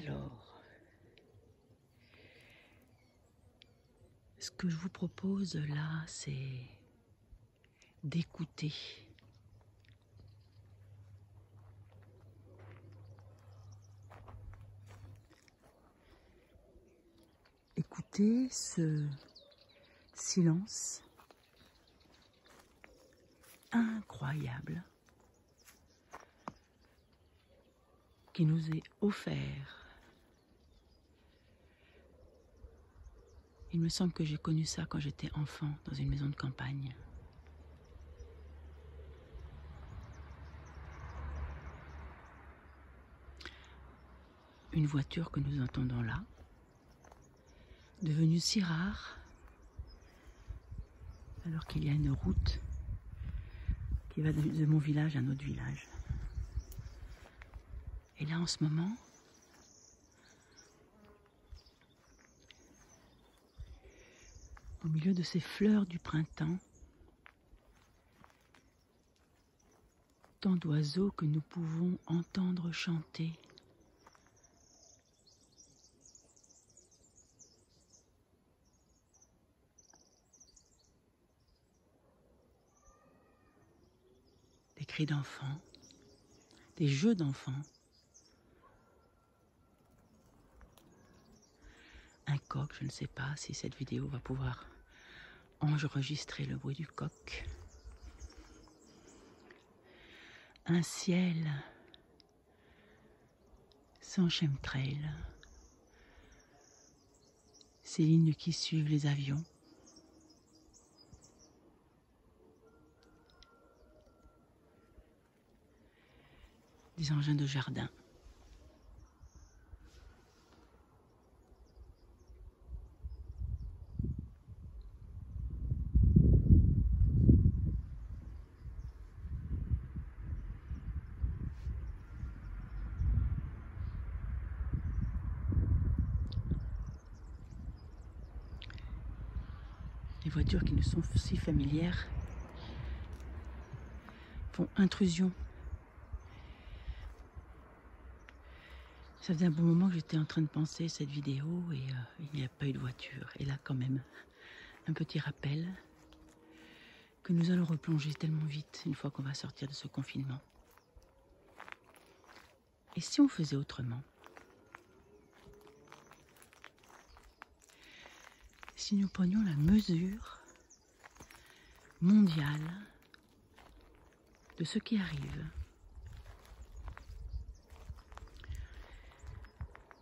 Alors, ce que je vous propose là, c'est d'écouter. Écoutez ce silence incroyable qui nous est offert. Il me semble que j'ai connu ça quand j'étais enfant dans une maison de campagne. Une voiture que nous entendons là, devenue si rare, alors qu'il y a une route qui va de mon village à un autre village. Et là, en ce moment, au milieu de ces fleurs du printemps, tant d'oiseaux que nous pouvons entendre chanter. Des cris d'enfants, des jeux d'enfants, un coq, je ne sais pas si cette vidéo va pouvoir enregistrer le bruit du coq. Un ciel sans chemtrail, ces lignes qui suivent les avions. Des engins de jardin. Les voitures qui nous sont si familières font intrusion. Ça faisait un bon moment que j'étais en train de penser cette vidéo et il n'y a pas eu de voiture. Et là quand même, un petit rappel que nous allons replonger tellement vite une fois qu'on va sortir de ce confinement. Et si on faisait autrement? Si nous prenions la mesure mondiale de ce qui arrive,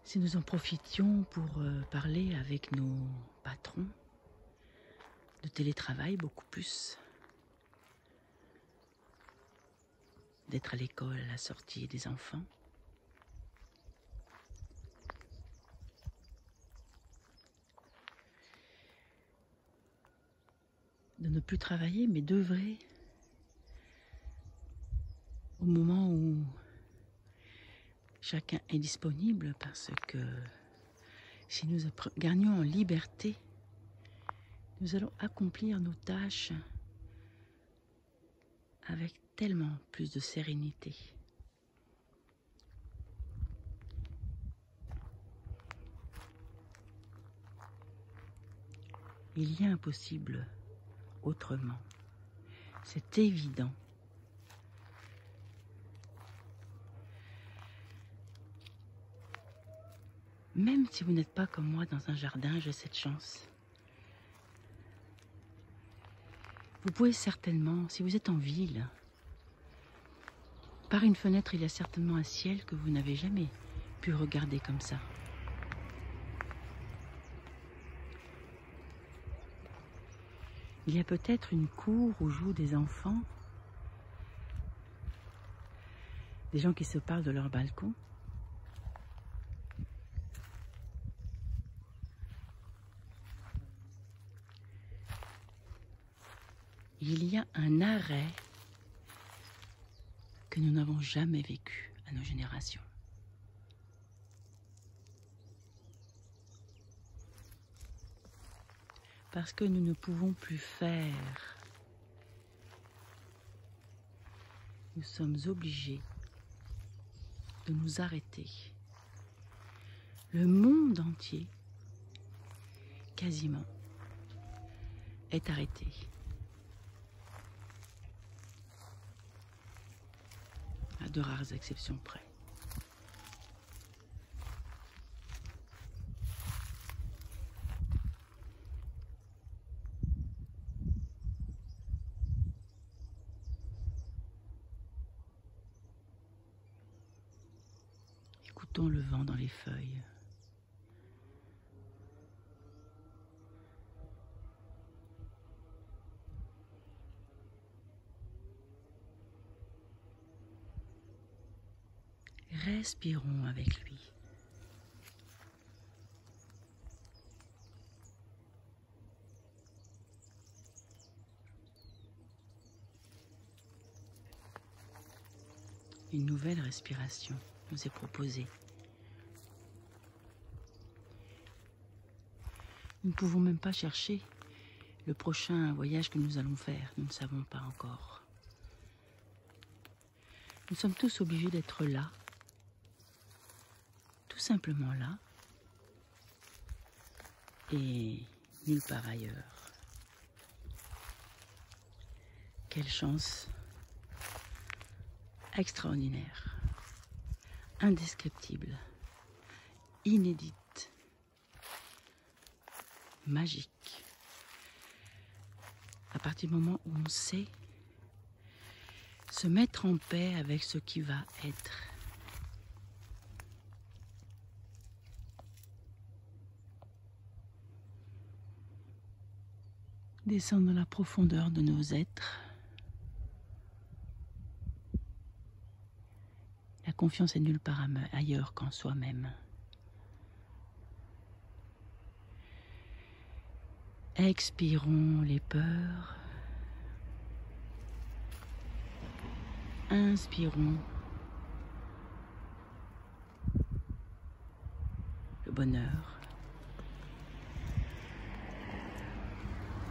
si nous en profitions pour parler avec nos patrons de télétravail beaucoup plus, d'être à l'école à la sortie des enfants, de ne plus travailler mais d'œuvrer au moment où chacun est disponible, parce que si nous gagnions en liberté, nous allons accomplir nos tâches avec tellement plus de sérénité. Il y a impossible autrement. C'est évident. Même si vous n'êtes pas comme moi dans un jardin, j'ai cette chance. Vous pouvez certainement, si vous êtes en ville, par une fenêtre, il y a certainement un ciel que vous n'avez jamais pu regarder comme ça. Il y a peut-être une cour où jouent des enfants, des gens qui se parlent de leur balcon. Il y a un arrêt que nous n'avons jamais vécu à nos générations. Parce que nous ne pouvons plus faire. Nous sommes obligés de nous arrêter Le monde entier, quasiment, est arrêté. À de rares exceptions près. Écoutons le vent dans les feuilles. Respirons avec lui. Une nouvelle respiration nous est proposée. Nous ne pouvons même pas chercher le prochain voyage que nous allons faire. Nous ne savons pas encore. Nous sommes tous obligés d'être là, tout simplement là, et nulle part ailleurs. Quelle chance extraordinaire, indescriptible, inédite, magique. À partir du moment où on sait se mettre en paix avec ce qui va être. Descendre dans la profondeur de nos êtres. La confiance est nulle part ailleurs qu'en soi-même. Expirons les peurs. Inspirons le bonheur.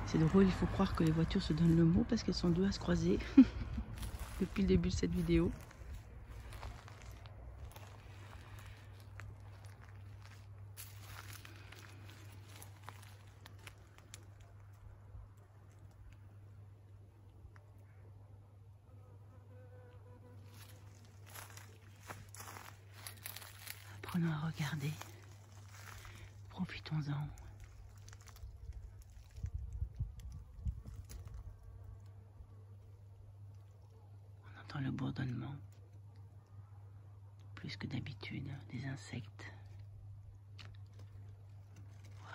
C'est drôle, il faut croire que les voitures se donnent le mot parce qu'elles sont deux à se croiser depuis le début de cette vidéo. Apprenons à regarder. Profitons-en. On entend le bourdonnement, plus que d'habitude, des insectes. Voilà.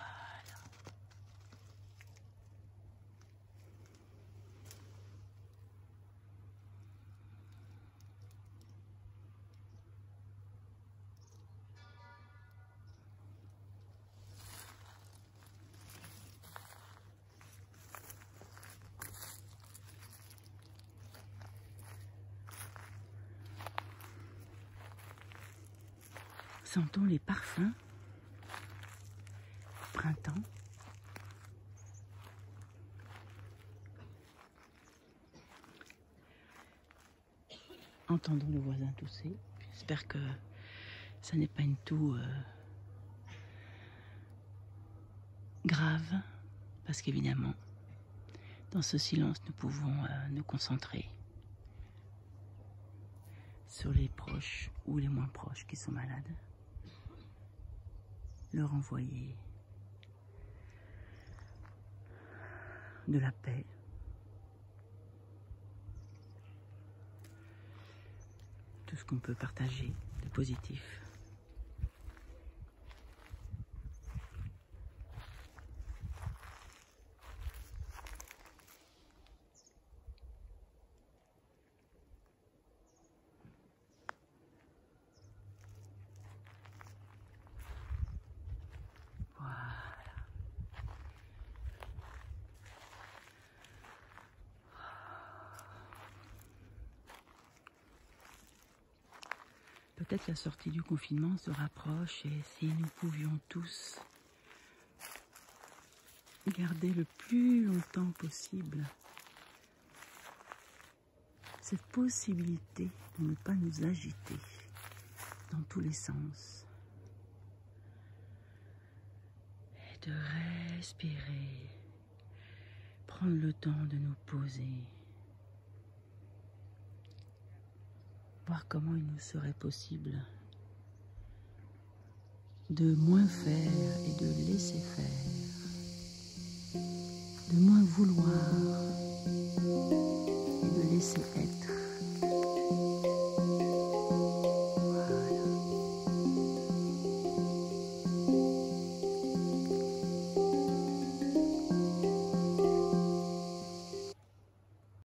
Sentons les parfums du printemps. Entendons le voisin tousser. J'espère que ça n'est pas une toux grave, parce qu'évidemment, dans ce silence, nous pouvons nous concentrer sur les proches ou les moins proches qui sont malades. Leur envoyer de la paix, tout ce qu'on peut partager de positif. Peut-être la sortie du confinement se rapproche et si nous pouvions tous garder le plus longtemps possible cette possibilité de ne pas nous agiter dans tous les sens, Juste respirer, prendre le temps de nous poser, voir comment il nous serait possible de moins faire et de